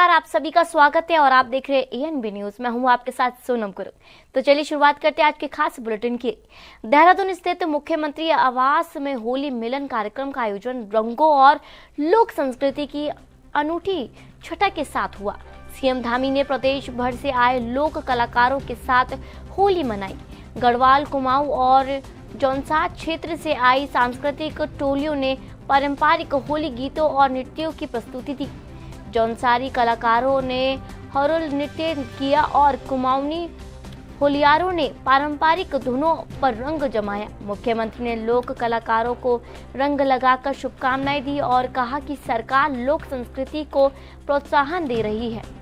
नमस्कार, आप सभी का स्वागत है और आप देख रहे हैं एएनबी न्यूज। मैं हूं आपके साथ सोनम गुरु। तो चलिए शुरुआत करते हैं आज के खास बुलेटिन की। देहरादून स्थित मुख्यमंत्री आवास में होली मिलन कार्यक्रम का आयोजन रंगों और लोक संस्कृति की अनूठी छटा के साथ हुआ। सीएम धामी ने प्रदेश भर से आए लोक कलाकारों के साथ होली मनाई। गढ़वाल, कुमाऊं और जौनसार क्षेत्र से आई सांस्कृतिक टोलियों ने पारंपरिक होली गीतों और नृत्यों की प्रस्तुति दी। जौनसारी कलाकारों ने हरोल नृत्य किया और कुमाऊनी होलियारों ने पारंपरिक धुनों पर रंग जमाया। मुख्यमंत्री ने लोक कलाकारों को रंग लगाकर शुभकामनाएं दी और कहा कि सरकार लोक संस्कृति को प्रोत्साहन दे रही है।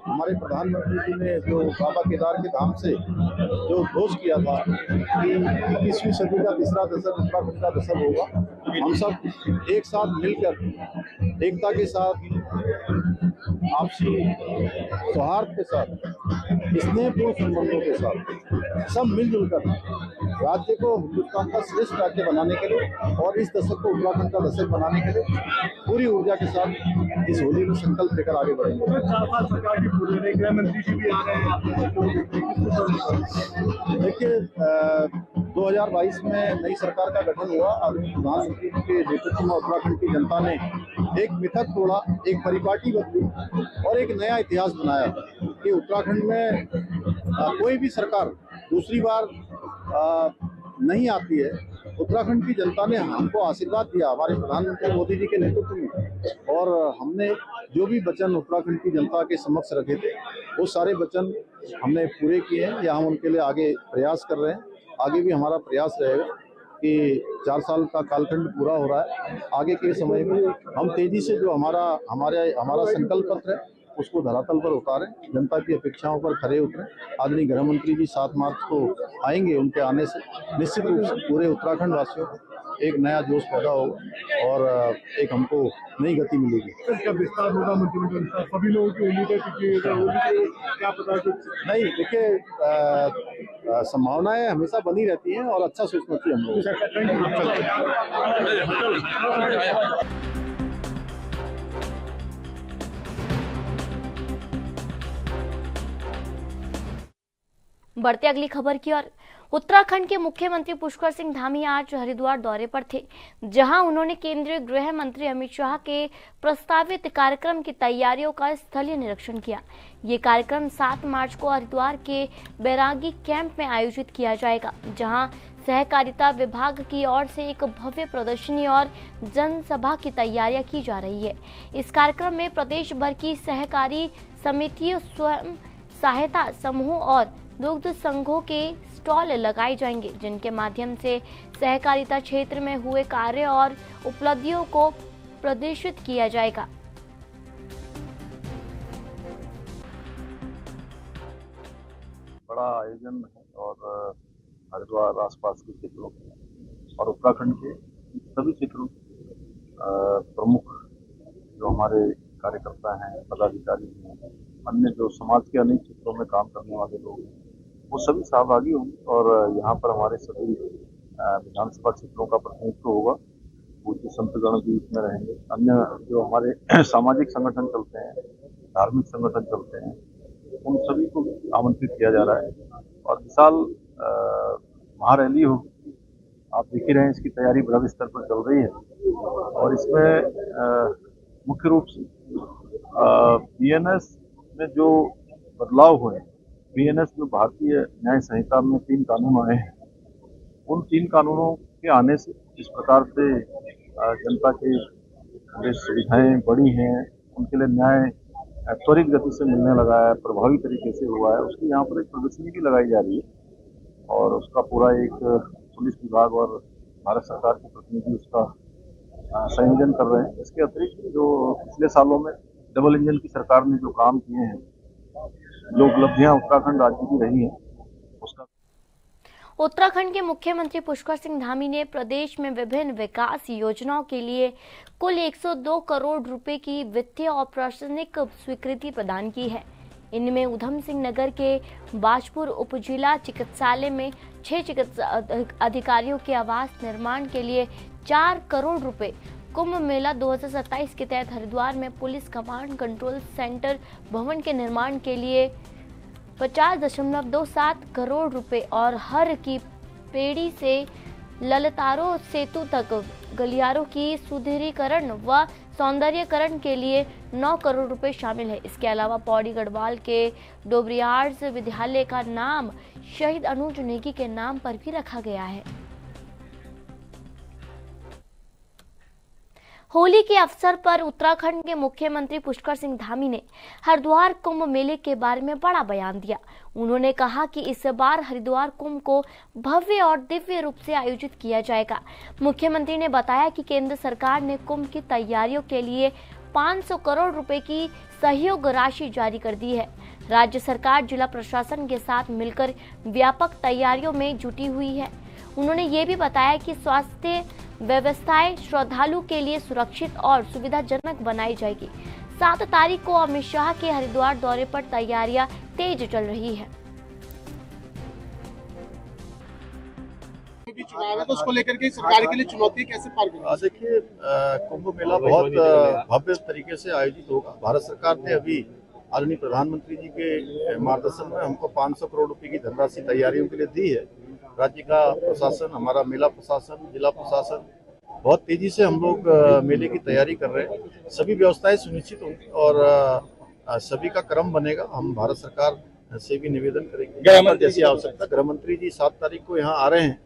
हमारे प्रधानमंत्री जी ने जो बाबा केदार के धाम से जो घोष किया था कि 21वीं सदी का तीसरा दशक उत्तराखंड का दशक होगा, हम सब एक साथ मिलकर एकता के साथ, आपसी सौहार्द के साथ, स्नेहपूर्ण संबंधों के साथ सब मिलजुल कर राज्य को हिंदुस्तान का श्रेष्ठ राज्य बनाने के लिए और इस दशक को उत्तराखंड का दशक बनाने के लिए पूरी ऊर्जा के साथ इस होली में संकल्प लेकर आगे बढ़ेंगे। गृह मंत्री जी भी आ रहे हैं। देखिए, 2022 में नई सरकार का गठन हुआ। प्रधानमंत्री जी के नेतृत्व में उत्तराखंड की जनता ने एक मिथक तोड़ा, एक परिपाटी बदली और एक नया इतिहास बनाया कि उत्तराखंड में कोई भी सरकार दूसरी बार नहीं आती है। उत्तराखंड की जनता ने हमको आशीर्वाद दिया हमारे प्रधानमंत्री मोदी जी के नेतृत्व में, और हमने जो भी वचन उत्तराखंड की जनता के समक्ष रखे थे वो सारे वचन हमने पूरे किए हैं या हम उनके लिए आगे प्रयास कर रहे हैं। आगे भी हमारा प्रयास रहेगा कि 4 साल का कालखंड पूरा हो रहा है, आगे के समय में हम तेजी से जो हमारा संकल्प पत्र है उसको धरातल पर उतारें, जनता की अपेक्षाओं पर खरे उतरें। आदरणीय गृह मंत्री जी 7 मार्च को आएंगे, उनके आने से निश्चित रूप से पूरे उत्तराखंड वासियों को एक नया जोश पैदा होगा और एक हमको नई गति मिलेगी। इसका विस्तार होगा मंत्रिमंडल का, सभी लोगों की उम्मीद है कि क्या पता नहीं, देखिए, संभावनाएं हमेशा बनी रहती हैं और अच्छा सोचना चाहिए हम लोग। बढ़ते अगली खबर की ओर। उत्तराखंड के मुख्यमंत्री पुष्कर सिंह धामी आज हरिद्वार दौरे पर थे, जहां उन्होंने केंद्रीय गृह मंत्री अमित शाह के प्रस्तावित कार्यक्रम की तैयारियों का स्थलीय निरीक्षण किया। ये कार्यक्रम 7 मार्च को हरिद्वार के बैरागी कैंप में आयोजित किया जाएगा, जहां सहकारिता विभाग की ओर से एक भव्य प्रदर्शनी और जनसभा की तैयारियां की जा रही है। इस कार्यक्रम में प्रदेश भर की सहकारी समितियों, स्वयं सहायता समूह और दुग्ध संघों के स्टॉल लगाए जाएंगे, जिनके माध्यम से सहकारिता क्षेत्र में हुए कार्य और उपलब्धियों को प्रदर्शित किया जाएगा। बड़ा आयोजन है और हरिद्वार आसपास के क्षेत्रों और उत्तराखंड के सभी क्षेत्रों प्रमुख जो हमारे कार्यकर्ता हैं, पदाधिकारी हैं, अन्य जो समाज के अनेक क्षेत्रों में काम करने वाले लोग हैं, वो सभी सहभागी होंगे और यहाँ पर हमारे सभी विधानसभा क्षेत्रों का प्रतिनिधित्व होगा। पूज्य संतगण भी इसमें रहेंगे। अन्य जो हमारे सामाजिक संगठन चलते हैं, धार्मिक संगठन चलते हैं, उन सभी को आमंत्रित किया जा रहा है और विशाल महारैली होगी। आप देख ही रहे हैं, इसकी तैयारी बड़े स्तर पर चल रही है और इसमें मुख्य रूप से बीएनएस में जो बदलाव हुए, बीएनएस जो भारतीय न्याय संहिता में 3 कानून आए हैं, उन 3 कानूनों के आने से जिस प्रकार से जनता की सुविधाएं बढ़ी हैं, उनके लिए न्याय त्वरित गति से मिलने लगा है, प्रभावी तरीके से हुआ है, उसकी यहाँ पर एक प्रदर्शनी भी लगाई जा रही है और उसका पूरा एक पुलिस विभाग और भारत सरकार के प्रतिनिधि उसका संयोजन कर रहे हैं। इसके अतिरिक्त जो पिछले सालों में डबल इंजन की सरकार ने जो काम किए हैं, जो उपलब्धियां उत्तराखंड राज्य की रही हैं, उसका उत्तराखंड के मुख्यमंत्री पुष्कर सिंह धामी ने प्रदेश में विभिन्न विकास योजनाओं के लिए कुल 102 करोड़ रुपए की वित्तीय और प्रशासनिक स्वीकृति प्रदान की है। इनमें ऊधम सिंह नगर के बाजपुर उपजिला चिकित्सालय में 6 चिकित्सा अधिकारियों के आवास निर्माण के लिए 4 करोड़ रुपए। कुंभ मेला 2027 के तहत हरिद्वार में पुलिस कमांड कंट्रोल सेंटर भवन के निर्माण के लिए 50.27 करोड़ रुपए और हर की पेड़ी से ललतारो सेतु तक गलियारों की सुदृढ़ीकरण व सौंदर्यकरण के लिए 9 करोड़ रुपए शामिल है। इसके अलावा पौड़ी गढ़वाल के डोबरियार्स विद्यालय का नाम शहीद अनुज नेगी के नाम पर भी रखा गया है। होली के अवसर पर उत्तराखंड के मुख्यमंत्री पुष्कर सिंह धामी ने हरिद्वार कुंभ मेले के बारे में बड़ा बयान दिया। उन्होंने कहा कि इस बार हरिद्वार कुंभ को भव्य और दिव्य रूप से आयोजित किया जाएगा। मुख्यमंत्री ने बताया कि केंद्र सरकार ने कुंभ की तैयारियों के लिए 500 करोड़ रुपए की सहयोग राशि जारी कर दी है। राज्य सरकार जिला प्रशासन के साथ मिलकर व्यापक तैयारियों में जुटी हुई है। उन्होंने ये भी बताया कि स्वास्थ्य व्यवस्थाएं श्रद्धालु के लिए सुरक्षित और सुविधाजनक बनाई जाएगी। 7 तारीख को अमित शाह के हरिद्वार दौरे पर तैयारियां तेज चल रही है। चुनाव है तो उसको लेकर के सरकार के लिए चुनौती कैसे पार करेंगे? देखिए, कुंभ मेला बहुत भव्य तरीके से आयोजित होगा। भारत सरकार ने अभी आदरणीय प्रधानमंत्री जी के मार्गदर्शन में हमको 500 करोड़ रुपए की धनराशि तैयारियों के लिए दी है। राज्य का प्रशासन, हमारा मेला प्रशासन, जिला प्रशासन बहुत तेजी से हम लोग मेले की तैयारी कर रहे हैं। सभी व्यवस्थाएं सुनिश्चित होंगी और सभी का क्रम बनेगा। हम भारत सरकार से भी निवेदन करेंगे जैसी आवश्यकता। गृह मंत्री जी 7 तारीख को यहाँ आ रहे हैं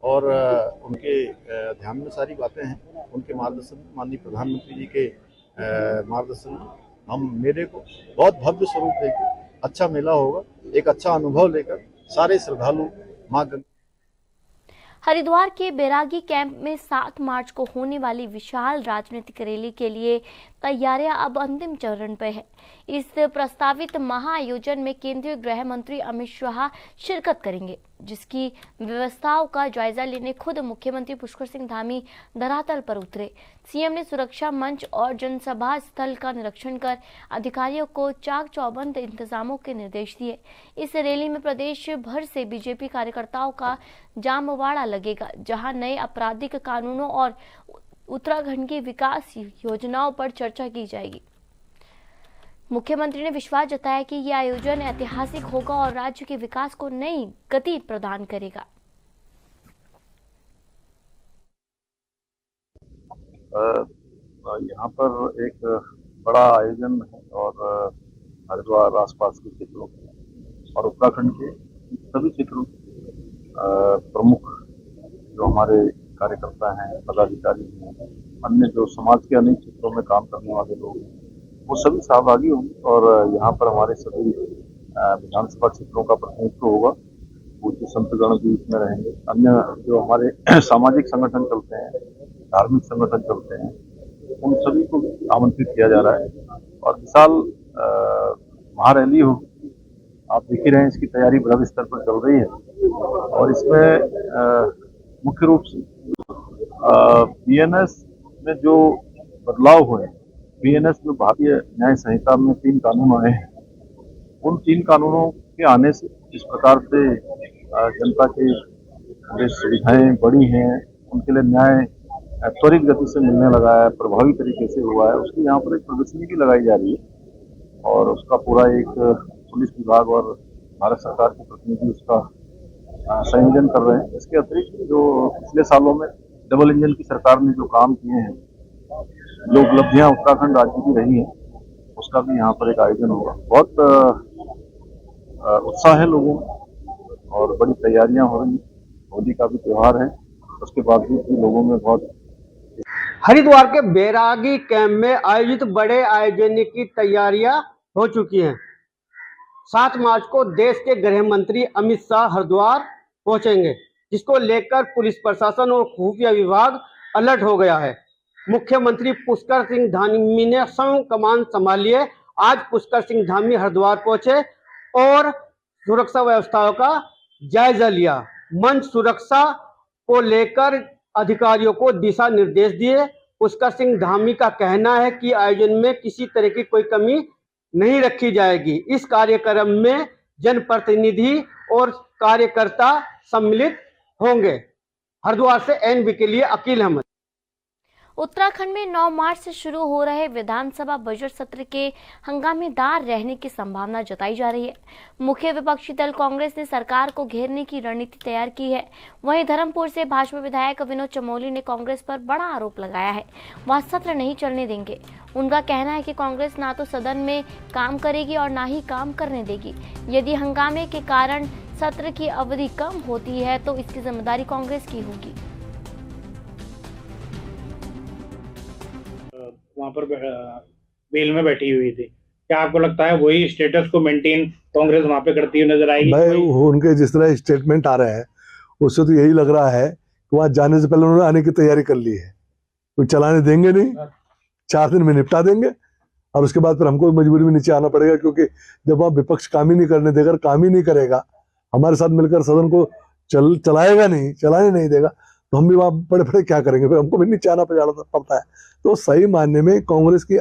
और उनके ध्यान में सारी बातें हैं। उनके मार्गदर्शन में, माननीय प्रधानमंत्री जी के मार्गदर्शन में हम मेले को बहुत भव्य स्वरूप देंगे। अच्छा मेला होगा, एक अच्छा अनुभव लेकर सारे श्रद्धालु मां गंगा। हरिद्वार के बैरागी कैंप में 7 मार्च को होने वाली विशाल राजनीतिक रैली के लिए तैयारियां अब अंतिम चरण पर है। इस प्रस्तावित महाआयोजन में केंद्रीय गृह मंत्री अमित शाह शिरकत करेंगे, जिसकी व्यवस्थाओं का जायजा लेने खुद मुख्यमंत्री पुष्कर सिंह धामी धरातल पर उतरे। सीएम ने सुरक्षा मंच और जनसभा स्थल का निरीक्षण कर अधिकारियों को चाक चौबंद इंतजामों के निर्देश दिए। इस रैली में प्रदेश भर से बीजेपी कार्यकर्ताओं का जामवाड़ा लगेगा, जहां नए आपराधिक कानूनों और उत्तराखंड की विकास योजनाओं पर चर्चा की जाएगी। मुख्यमंत्री ने विश्वास जताया कि यह आयोजन ऐतिहासिक होगा और राज्य के विकास को नई गति प्रदान करेगा। यहाँ पर एक बड़ा आयोजन है और हरिद्वार आसपास के क्षेत्रों और उत्तराखंड के सभी क्षेत्रों प्रमुख जो हमारे कार्यकर्ता हैं, पदाधिकारी हैं, अन्य जो समाज के अनेक क्षेत्रों में काम करने वाले लोग हैं, वो सभी सहभागी होंगे और यहाँ पर हमारे सभी विधानसभा क्षेत्रों का प्रतिनिधित्व होगा। पूज्य संतगण भी इसमें रहेंगे। अन्य जो हमारे सामाजिक संगठन चलते हैं, धार्मिक संगठन चलते हैं, उन सभी को आमंत्रित किया जा रहा है और विशाल महारैली होगी। आप देख ही रहे हैं, इसकी तैयारी बड़े स्तर पर चल रही है और इसमें मुख्य रूप से बीएनएस में जो बदलाव हुए, बीएनएस में भारतीय न्याय संहिता में 3 कानून आए हैं। उन 3 कानूनों के आने से जिस प्रकार से जनता की जो सुविधाएं बढ़ी हैं, उनके लिए न्याय त्वरित गति से मिलने लगा है, प्रभावी तरीके से हुआ है, उसकी यहाँ पर एक प्रदर्शनी भी लगाई जा रही है और उसका पूरा एक पुलिस विभाग और भारत सरकार के प्रतिनिधि उसका संयोजन कर रहे हैं। इसके अतिरिक्त जो पिछले सालों में डबल इंजन की सरकार ने जो काम किए हैं, जो उपलब्धियां उत्तराखंड राज्य की रही हैं, उसका भी यहाँ पर एक आयोजन होगा। बहुत उत्साह है लोगों में और बड़ी तैयारियां हो रही हैं। होली का भी त्योहार है, उसके बावजूद भी लोगों में बहुत। हरिद्वार के बैरागी कैंप में आयोजित बड़े आयोजन की तैयारियां हो चुकी हैं। 7 मार्च को देश के गृह मंत्री अमित शाह हरिद्वार पहुंचेंगे, जिसको लेकर पुलिस प्रशासन और खुफिया विभाग अलर्ट हो गया है। मुख्यमंत्री पुष्कर सिंह धामी ने संग कमान संभाली है। आज पुष्कर सिंह धामी हरिद्वार पहुंचे और सुरक्षा व्यवस्थाओं का जायजा लिया। मंच सुरक्षा को लेकर अधिकारियों को दिशा निर्देश दिए। पुष्कर सिंह धामी का कहना है कि आयोजन में किसी तरह की कोई कमी नहीं रखी जाएगी। इस कार्यक्रम में जनप्रतिनिधि और कार्यकर्ता सम्मिलित होंगे। हरिद्वार से एनबी के लिए अकील अहमद। उत्तराखंड में 9 मार्च से शुरू हो रहे विधानसभा बजट सत्र के हंगामेदार रहने की संभावना जताई जा रही है। मुख्य विपक्षी दल कांग्रेस ने सरकार को घेरने की रणनीति तैयार की है। वहीं धर्मपुर से भाजपा विधायक विनोद चमोली ने कांग्रेस पर बड़ा आरोप लगाया है, वह सत्र नहीं चलने देंगे। उनका कहना है कि कांग्रेस ना तो सदन में काम करेगी और ना ही काम करने देगी। यदि हंगामे के कारण सत्र की अवधि कम होती है तो इसकी जिम्मेदारी कांग्रेस की होगी। वहाँ पर बेल में बैठी हुई थी, क्या आपको लगता है वही स्टेटस को मेंटेन कांग्रेस वहाँ पे करती हुई नजर आएगी? भाई उनके जिस तरह स्टेटमेंट आ रहे हैं उससे तो यही लग रहा है कि वहाँ जाने से पहले उन्होंने आने की तैयारी कर ली है। कोई चलाने देंगे नहीं, 4 दिन में निपटा देंगे और उसके बाद फिर हमको मजबूरी में नीचे आना पड़ेगा, क्योंकि जब वहाँ विपक्ष काम ही नहीं करने देगा, काम ही नहीं करेगा, हमारे साथ मिलकर सदन को चलाएगा नहीं, चलाने नहीं देगा, तो हम भी वहाँ बड़े बड़े क्या करेंगे, फिर हमको भी नीचे आना पड़ता है। तो सही मानने में कांग्रेस की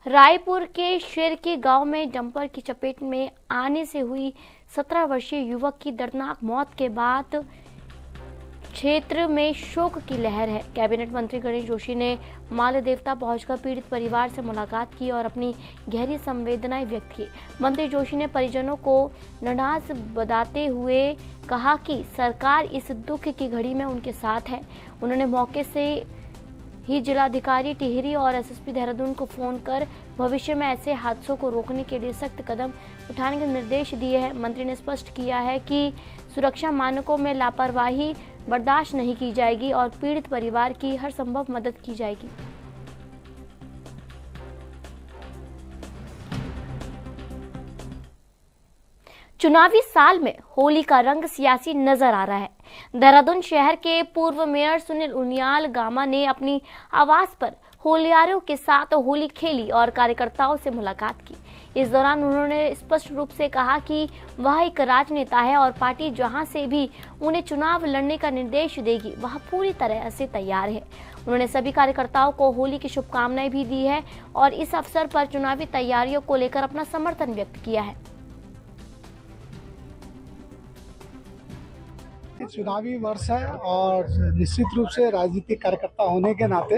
रायपुर के शेरकी गांव में डंपर की चपेट में आने से हुई 17 वर्षीय युवक की दर्दनाक मौत के बाद क्षेत्र में शोक की लहर है। कैबिनेट मंत्री गणेश जोशी ने माल्य देवता पहुंचकर पीड़ित परिवार से मुलाकात की और अपनी गहरी संवेदनाएं व्यक्त की। मंत्री जोशी ने परिजनों को ननाज बताते हुए कहा कि सरकार इस दुख की घड़ी में उनके साथ है। उन्होंने मौके से ही जिलाधिकारी टिहरी और एसएसपी देहरादून को फोन कर भविष्य में ऐसे हादसों को रोकने के लिए सख्त कदम उठाने के निर्देश दिए हैं। मंत्री ने स्पष्ट किया है कि सुरक्षा मानकों में लापरवाही बर्दाश्त नहीं की जाएगी और पीड़ित परिवार की हर संभव मदद की जाएगी। चुनावी साल में होली का रंग सियासी नजर आ रहा है। देहरादून शहर के पूर्व मेयर सुनील उनियाल गामा ने अपनी आवास पर होलियारों के साथ होली खेली और कार्यकर्ताओं से मुलाकात की। इस दौरान उन्होंने स्पष्ट रूप से कहा कि वह एक राजनेता है और पार्टी जहां से भी उन्हें चुनाव लड़ने का निर्देश देगी वह पूरी तरह से तैयार है। उन्होंने सभी कार्यकर्ताओं को होली की शुभकामनाएं भी दी है और इस अवसर पर चुनावी तैयारियों को लेकर अपना समर्थन व्यक्त किया है। चुनावी वर्ष है और निश्चित रूप से राजनीतिक कार्यकर्ता होने के नाते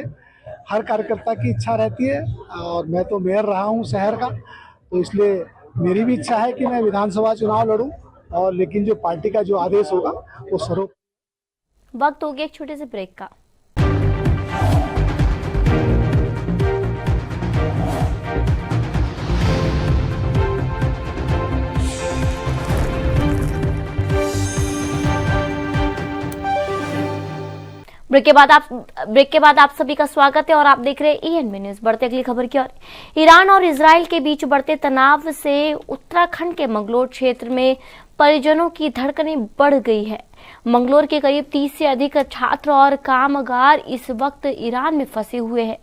हर कार्यकर्ता की इच्छा रहती है और मैं तो मेयर रहा हूं शहर का, तो इसलिए मेरी भी इच्छा है कि मैं विधानसभा चुनाव लड़ूं और लेकिन जो पार्टी का जो आदेश होगा वो सर्व। वक्त हो गया एक छोटे से ब्रेक का। ब्रेक के बाद आप सभी का स्वागत है और आप देख रहे हैं ईएनबी न्यूज। बढ़ते अगली खबर की ओर। ईरान और इजराइल के बीच बढ़ते तनाव से उत्तराखंड के मंगलोर क्षेत्र में परिजनों की धड़कनें बढ़ गई है। मंगलोर के करीब 30 से अधिक छात्र और कामगार इस वक्त ईरान में फंसे हुए हैं।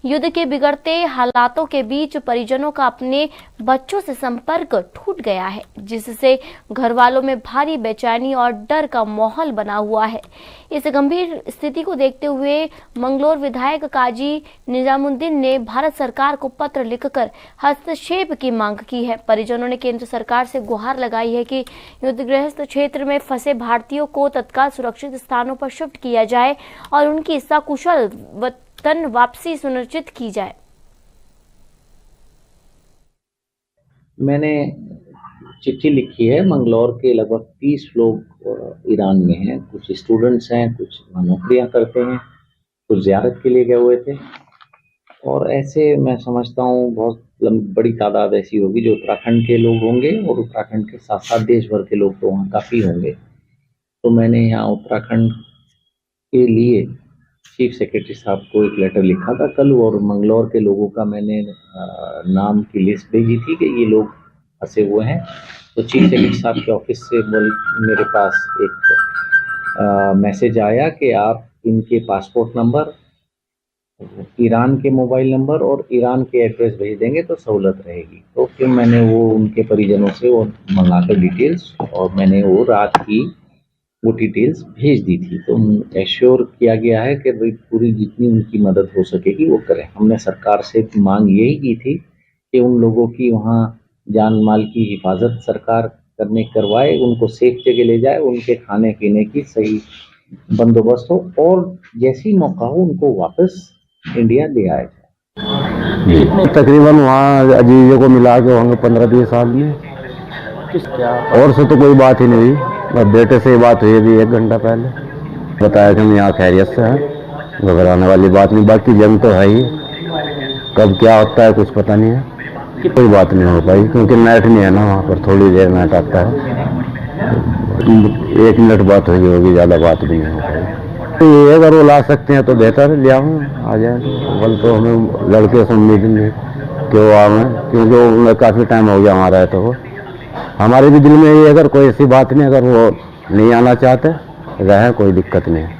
युद्ध के बिगड़ते हालातों के बीच परिजनों का अपने बच्चों से संपर्क टूट गया है, जिससे घर वालों में भारी बेचैनी और डर का माहौल बना हुआ है। इस गंभीर स्थिति को देखते हुए मंगलोर विधायक काजी निजामुद्दीन ने भारत सरकार को पत्र लिखकर हस्तक्षेप की मांग की है। परिजनों ने केंद्र सरकार से गुहार लगाई है कि युद्धग्रस्त क्षेत्र में फंसे भारतीयों को तत्काल सुरक्षित स्थानों पर शिफ्ट किया जाए और उनकी सकुशल वतन वापसी सुनिश्चित की जाए। मैंने चिट्ठी लिखी है। मंगलौर के लगभग 30 लोग ईरान में हैं, कुछ स्टूडेंट्स हैं, कुछ नौकरियां करते हैं, कुछ ज़ियारत के लिए गए हुए थे और ऐसे मैं समझता हूँ बहुत बड़ी तादाद ऐसी होगी जो उत्तराखंड के लोग होंगे और उत्तराखंड के साथ साथ देश भर के लोग तो वहाँ काफ़ी होंगे। तो मैंने यहाँ उत्तराखंड के लिए चीफ सेक्रेटरी साहब को एक लेटर लिखा था कल और मंगलौर के लोगों का मैंने नाम की लिस्ट भेजी थी कि ये लोग फंसे हुए हैं। तो चीफ सेक्रेटरी साहब के ऑफिस से मेरे पास एक मैसेज आया कि आप इनके पासपोर्ट नंबर, ईरान के मोबाइल नंबर और ईरान के एड्रेस भेज देंगे तो सहूलत रहेगी। तो फिर मैंने वो उनके परिजनों से वो मंगाकर डिटेल्स और मैंने वो रात की वो डिटेल्स भेज दी थी। तो एश्योर किया गया है कि भाई पूरी जितनी उनकी मदद हो सकेगी वो करें। हमने सरकार से मांग यही की थी कि उन लोगों की वहाँ जान माल की हिफाजत सरकार करने करवाए, उनको सेफ जगह ले जाए, उनके खाने पीने की सही बंदोबस्त हो और जैसी मौका हो उनको वापस इंडिया ले आया जाए। तकरीबन वहाँ अजीजों को मिला के होंगे 15-20 साल में। और से तो कोई बात ही नहीं हुई, बस बेटे से ही बात हुई अभी 1 घंटा पहले। बताया कि हम यहाँ खैरियत से हैं, घबराने वाली बात नहीं। बाकी जंग तो है ही, कब क्या होता है कुछ पता नहीं है। कोई बात नहीं हो पाई क्योंकि नेट नहीं है ना वहाँ पर, थोड़ी देर नेट आता है। 1 मिनट बात हुई होगी, ज़्यादा बात भी नहीं हो पाई। तो ये अगर वो ला सकते हैं तो बेहतर है, ले आऊँ आ जाए। कल तो हमें लड़के से उम्मीद नहीं कि वो आवें, क्योंकि वो काफ़ी टाइम हो गया हमारा है। तो वो हमारे भी दिल में ये अगर कोई ऐसी बात नहीं, अगर वो नहीं आना चाहते रहे, कोई दिक्कत नहीं है।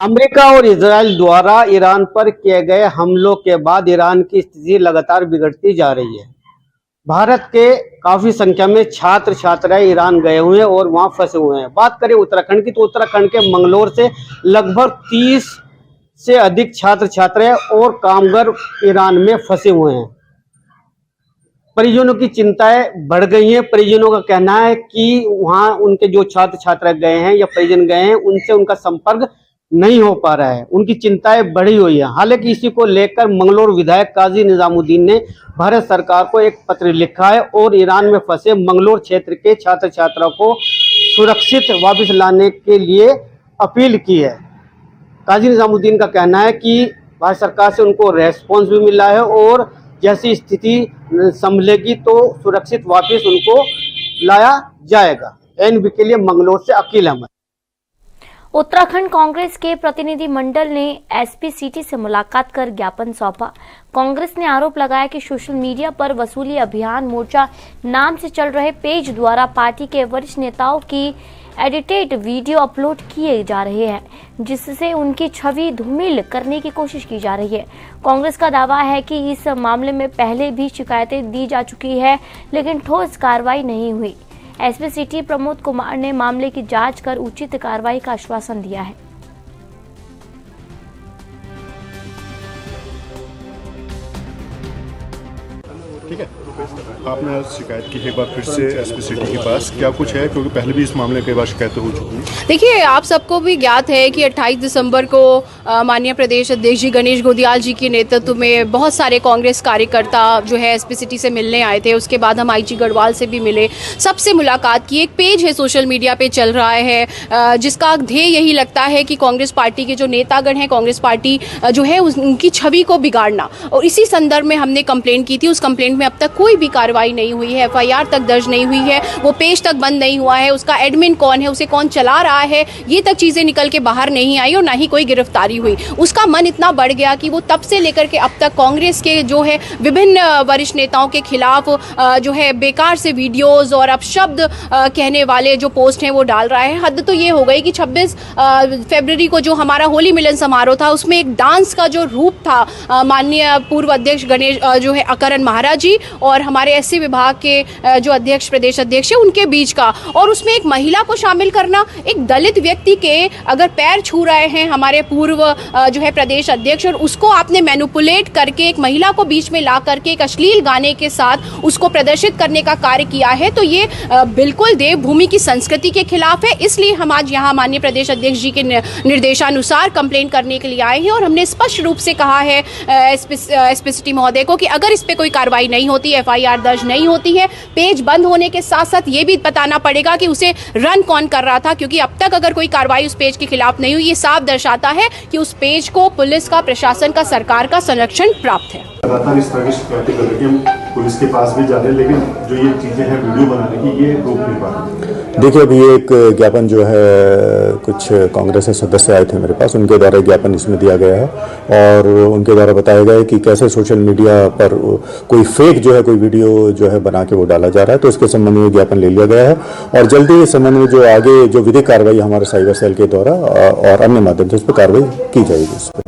अमेरिका और इजराइल द्वारा ईरान पर किए गए हमलों के बाद ईरान की स्थिति लगातार बिगड़ती जा रही है। भारत के काफी संख्या में छात्र छात्राएं ईरान गए हुए हैं और वहां फंसे हुए हैं। बात करें उत्तराखंड की तो उत्तराखंड के मंगलौर से लगभग 30 से अधिक छात्र छात्राएं और कामगार ईरान में फंसे हुए हैं। परिजनों की चिंताएं बढ़ गई हैं। परिजनों का कहना है कि वहां उनके जो छात्र छात्रा गए हैं या परिजन गए हैं, उनसे उनका संपर्क नहीं हो पा रहा है। उनकी चिंताएं बढ़ी हुई है। हालांकि इसी को लेकर मंगलौर विधायक काजी निजामुद्दीन ने भारत सरकार को एक पत्र लिखा है और ईरान में फंसे मंगलौर क्षेत्र के छात्र छात्राओं को सुरक्षित वापस लाने के लिए अपील की है। काजी निजामुद्दीन का कहना है कि भारत सरकार से उनको रेस्पॉन्स भी मिला है और जैसी स्थिति संभलेगी तो सुरक्षित वापस उनको लाया जाएगा। एनबी के लिए मंगलौर से अकील अहमद। उत्तराखंड कांग्रेस के प्रतिनिधि मंडल ने एसपी सिटी से मुलाकात कर ज्ञापन सौंपा। कांग्रेस ने आरोप लगाया कि सोशल मीडिया पर वसूली अभियान मोर्चा नाम से चल रहे पेज द्वारा पार्टी के वरिष्ठ नेताओं की एडिटेड वीडियो अपलोड किए जा रहे हैं, जिससे उनकी छवि धूमिल करने की कोशिश की जा रही है। कांग्रेस का दावा है कि इस मामले में पहले भी शिकायतें दी जा चुकी है, लेकिन ठोस कार्रवाई नहीं हुई। एसपी सिटी प्रमोद कुमार ने मामले की जांच कर उचित कार्रवाई का आश्वासन दिया है। ठीक है, आपने शिकायत की है एक बार फिर से एसपी सिटी के पास, क्या कुछ है? क्योंकि पहले भी इस मामले कई बार शिकायतें हो चुकी हैं। देखिए, आप सबको भी ज्ञात है कि 28 दिसंबर को माननीय प्रदेश अध्यक्ष जी गणेश गोदियाल जी के नेतृत्व में बहुत सारे कांग्रेस कार्यकर्ता जो है एसपी सिटी से मिलने आए थे। उसके बाद हम आईजी गढ़वाल से भी मिले, सबसे मुलाकात की। एक पेज है सोशल मीडिया पे चल रहा है जिसका ध्येय यही लगता है कि कांग्रेस पार्टी के जो नेतागण हैं, कांग्रेस पार्टी जो है उनकी छवि को बिगाड़ना। और इसी संदर्भ में हमने कंप्लेंट की थी। उस कंप्लेंट में अब तक कोई भी कार्रवाई नहीं हुई है, एफआईआर तक दर्ज नहीं हुई है, वो पेज तक बंद नहीं हुआ है, उसका एडमिन कौन है, उसे कौन चला रहा है, ये तक चीजें निकल के बाहर नहीं आई और ना ही कोई गिरफ्तारी हुई। उसका मन इतना बढ़ गया कि वो तब से लेकर के अब तक कांग्रेस के जो है विभिन्न वरिष्ठ नेताओं के खिलाफ जो है बेकार से वीडियोज और अपशब्द कहने वाले जो पोस्ट हैं वो डाल रहा है। हद तो ये हो गई कि 26 फरवरी को जो हमारा होली मिलन समारोह था, उसमें एक डांस का जो रूप था माननीय पूर्व अध्यक्ष गणेश जो है अकरण महाराज जी और हमारे एससी विभाग के जो अध्यक्ष प्रदेश अध्यक्ष है उनके बीच का, और उसमें एक महिला को शामिल करना, एक दलित व्यक्ति के अगर पैर छू रहे हैं हमारे पूर्व जो है प्रदेश अध्यक्ष और उसको आपने मैनिपुलेट करके एक महिला को बीच में ला करके एक अश्लील गाने के साथ उसको प्रदर्शित करने का कार्य किया है, तो ये बिल्कुल देवभूमि की संस्कृति के खिलाफ है। इसलिए हम आज यहाँ माननीय प्रदेश अध्यक्ष जी के निर्देशानुसार कंप्लेंट करने के लिए आए हैं और हमने स्पष्ट रूप से कहा है एसपी सिटी महोदय को कि अगर इस पे कोई कार्रवाई नहीं होती, एफआईआर दर्ज नहीं होती है, पेज बंद होने के साथ साथ ये भी बताना पड़ेगा कि उसे रन कौन कर रहा था, क्योंकि अब तक अगर कोई कार्रवाई उस पेज के खिलाफ नहीं हुई, ये साफ दर्शाता है कि उस पेज को पुलिस का, प्रशासन का, सरकार का संरक्षण प्राप्त है। लगातार इस तरह की शिकायतें कर रही हैं, पुलिस के पास भी जा रहे हैं, लेकिन जो ये चीजें हैं वीडियो बनाने की, ये रोक नहीं पा रहे। देखिए, अभी एक ज्ञापन जो है कुछ कांग्रेस के सदस्य आए थे मेरे पास, उनके द्वारा ज्ञापन इसमें दिया गया है और उनके द्वारा बताया गया है कि कैसे सोशल मीडिया पर कोई फेक जो है कोई वीडियो जो है बना के वो डाला जा रहा है। तो इसके संबंध में ज्ञापन ले लिया गया है और जल्दी इस संबंध में जो आगे जो विधिक कार्रवाई हमारे साइबर सेल के द्वारा और अन्य माध्यम से उस पर कार्रवाई की जाएगी।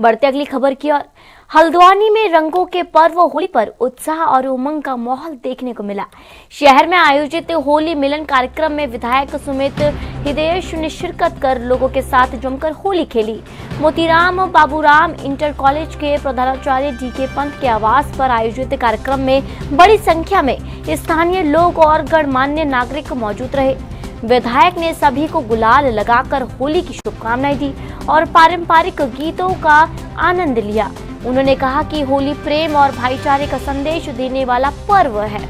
बढ़ते अगली खबर की ओर। हल्द्वानी में रंगों के पर्व होली पर उत्साह और उमंग का माहौल देखने को मिला। शहर में आयोजित होली मिलन कार्यक्रम में विधायक सुमित हिदेश ने शिरकत कर लोगों के साथ जमकर होली खेली। मोतीराम बाबूराम इंटर कॉलेज के प्रधानाचार्य डीके पंत के आवास पर आयोजित कार्यक्रम में बड़ी संख्या में स्थानीय लोग और गणमान्य नागरिक मौजूद रहे। विधायक ने सभी को गुलाल लगाकर होली की शुभकामनाएं दी और पारंपरिक गीतों का आनंद लिया। उन्होंने कहा कि होली प्रेम और भाईचारे का संदेश देने वाला पर्व है।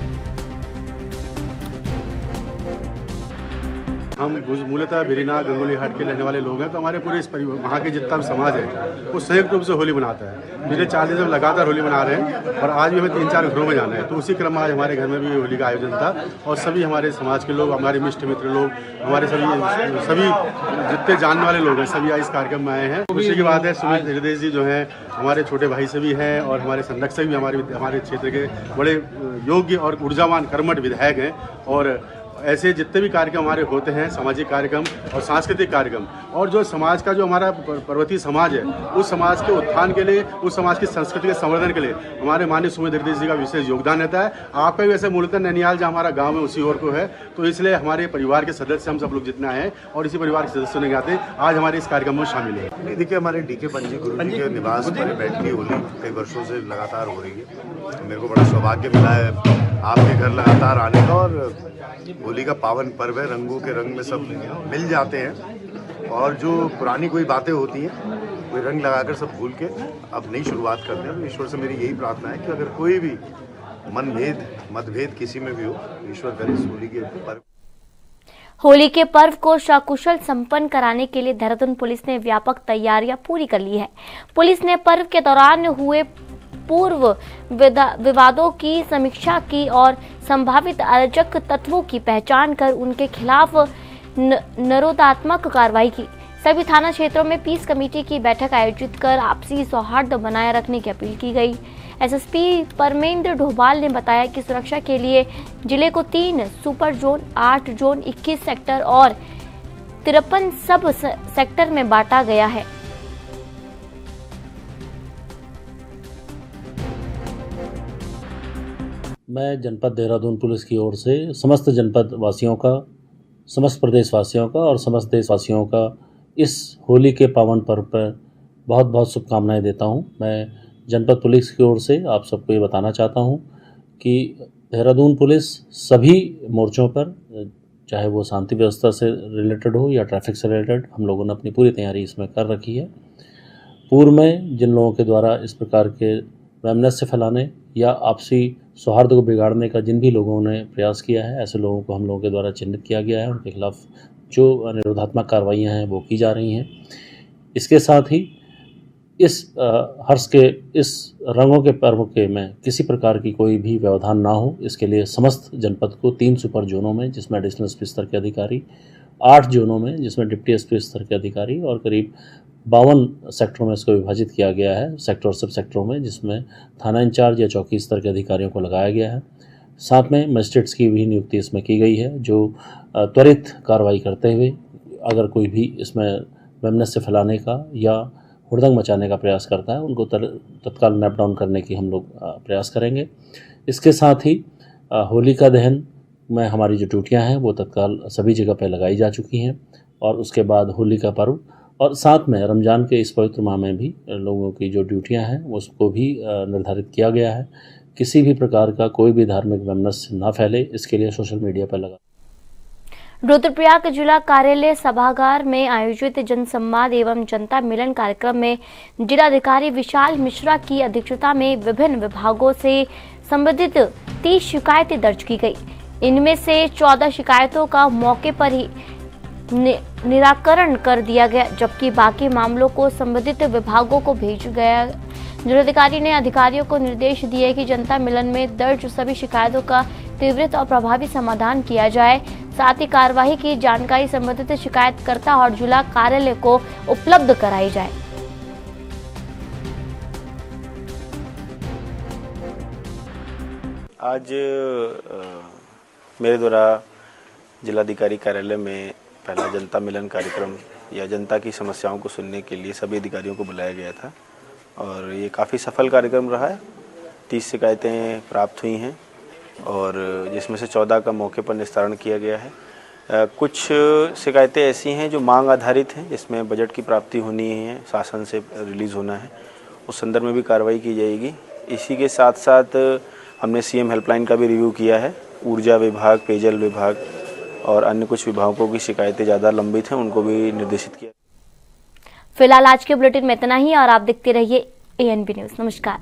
हम मूलतः बिरीना गंगोली हाट के रहने वाले लोग हैं, तो हमारे पूरे इस वहाँ के जितना भी समाज है वो संयुक्त रूप से होली मनाता है। पिछले 4 दिन से लगातार होली मना रहे हैं और आज भी हमें 3-4 घरों में जाना है, तो उसी क्रम में आज हमारे घर में भी होली का आयोजन था और सभी हमारे समाज के लोग, हमारे मिष्ट मित्र लोग, हमारे सभी जितने जानने वाले लोग हैं सभी आज इस कार्यक्रम में आए हैं। खुशी की बात है, सुमित हृदय जी जो हैं हमारे छोटे भाई से भी हैं और हमारे संरक्षक भी हमारे क्षेत्र के बड़े योग्य और ऊर्जावान कर्मठ विधायक हैं। और ऐसे जितने भी कार्यक्रम हमारे होते हैं, सामाजिक कार्यक्रम और सांस्कृतिक कार्यक्रम, और जो समाज का जो हमारा पर्वतीय समाज है उस समाज के उत्थान के लिए, उस समाज की संस्कृति के संवर्धन के लिए हमारे माननीय सुमित हृदय जी का विशेष योगदान रहता है। आपका भी वैसे मूलतः नैनियाल जहाँ हमारा गाँव है उसी ओर को है, तो इसलिए हमारे परिवार के सदस्य हम सब लोग जितना है और इसी परिवार के सदस्यों ने गाते आज हमारे इस कार्यक्रम में शामिल है। देखिए, हमारे डीके पंत जी गुरु जी के निवास पर बैठ की होली कई वर्षों से लगातार हो रही है। मेरे को बड़ा सौभाग्य मिला है आपके घर लगातार आने का, और होली का पावन पर्व है, रंगों के रंग में सब मिल जाते हैं और जो पुरानी कोई बातें होती हैं कोई रंग लगाकर सब भूल के अब नई शुरुआत करते हैं। ईश्वर से मेरी यही प्रार्थना है कि अगर कोई भी मतभेद किसी में भी हो, ईश्वर करे इस होली के पर्व होली के पर्व को सकुशल संपन्न कराने के लिए देहरादून पुलिस ने व्यापक तैयारियां पूरी कर ली है। पुलिस ने पर्व के दौरान हुए पूर्व विवादों की समीक्षा की और संभावित अराजक तत्वों की पहचान कर उनके खिलाफ निरोधात्मक कार्रवाई की। सभी थाना क्षेत्रों में पीस कमेटी की बैठक आयोजित कर आपसी सौहार्द बनाए रखने की अपील की गई। एसएसपी परमेंद्र ढोभाल ने बताया कि सुरक्षा के लिए जिले को 3 सुपर जोन, 8 जोन, 21 सेक्टर और 53 सब सेक्टर में बांटा गया है। मैं जनपद देहरादून पुलिस की ओर से समस्त जनपद वासियों का, समस्त प्रदेश वासियों का और समस्त देशवासियों का इस होली के पावन पर्व पर बहुत बहुत शुभकामनाएं देता हूं। मैं जनपद पुलिस की ओर से आप सबको ये बताना चाहता हूं कि देहरादून पुलिस सभी मोर्चों पर, चाहे वो शांति व्यवस्था से रिलेटेड हो या ट्रैफिक से रिलेटेड, हम लोगों ने अपनी पूरी तैयारी इसमें कर रखी है। पूर्व में जिन लोगों के द्वारा इस प्रकार के वैमनस्य फैलाने या आपसी सौहार्द को बिगाड़ने का जिन भी लोगों ने प्रयास किया है, ऐसे लोगों को हम लोगों के द्वारा चिन्हित किया गया है। उनके खिलाफ जो निरोधात्मक कार्रवाइयाँ हैं वो की जा रही हैं। इसके साथ ही इस हर्ष के, इस रंगों के पर्व के में किसी प्रकार की कोई भी व्यवधान ना हो, इसके लिए समस्त जनपद को 3 सुपर जोनों में, जिसमें एडिशनल एसपी स्तर के अधिकारी, 8 जोनों में जिसमें डिप्टी एसपी स्तर के अधिकारी और करीब 52 सेक्टरों में इसको विभाजित किया गया है, सेक्टर और सब सेक्टरों में, जिसमें थाना इंचार्ज या चौकी स्तर के अधिकारियों को लगाया गया है। साथ में मजिस्ट्रेट्स की भी नियुक्ति इसमें की गई है, जो त्वरित कार्रवाई करते हुए अगर कोई भी इसमें वैमनस्य फैलाने का या हुड़दंग मचाने का प्रयास करता है, उनको तत्काल नैप डाउन करने की हम लोग प्रयास करेंगे। इसके साथ ही होलिका दहन में हमारी जो ड्यूटियाँ हैं वो तत्काल सभी जगह पर लगाई जा चुकी हैं, और उसके बाद होली का पर्व और साथ में रमज़ान के इस पवित्र माह में भी लोगों की जो ड्यूटियां हैं उसको भी निर्धारित किया गया है। किसी भी प्रकार का कोई भी धार्मिक वैमनस्य ना फैले, इसके लिए सोशल मीडिया पर लगा। रुद्रप्रयाग जिला कार्यालय सभागार में आयोजित जनसंवाद एवं जनता मिलन कार्यक्रम में जिलाधिकारी विशाल मिश्रा की अध्यक्षता में विभिन्न विभागों से संबंधित 30 शिकायतें दर्ज की गई। इनमें से 14 शिकायतों का मौके पर ही निराकरण कर दिया गया, जबकि बाकी मामलों को संबंधित विभागों को भेज गया। जिलाधिकारी ने अधिकारियों को निर्देश दिए कि जनता मिलन में दर्ज सभी शिकायतों का त्वरित और प्रभावी समाधान किया जाए। साथ ही कार्यवाही की जानकारी संबंधित शिकायतकर्ता और जिला कार्यालय को उपलब्ध कराई जाए। आज मेरे द्वारा जिलाधिकारी कार्यालय में पहला जनता मिलन कार्यक्रम या जनता की समस्याओं को सुनने के लिए सभी अधिकारियों को बुलाया गया था। और ये काफ़ी सफल कार्यक्रम रहा है। 30 शिकायतें प्राप्त हुई हैं और जिसमें से 14 का मौके पर निस्तारण किया गया है। कुछ शिकायतें ऐसी हैं जो मांग आधारित हैं, जिसमें बजट की प्राप्ति होनी है, शासन से रिलीज़ होना है, उस संदर्भ में भी कार्रवाई की जाएगी। इसी के साथ साथ हमने सीएम हेल्पलाइन का भी रिव्यू किया है। ऊर्जा विभाग, पेयजल विभाग और अन्य कुछ विभागों की शिकायतें ज़्यादा लंबित हैं, उनको भी निर्देशित किया। फिलहाल आज के बुलेटिन में इतना ही और आप देखते रहिए ANB न्यूज़। नमस्कार।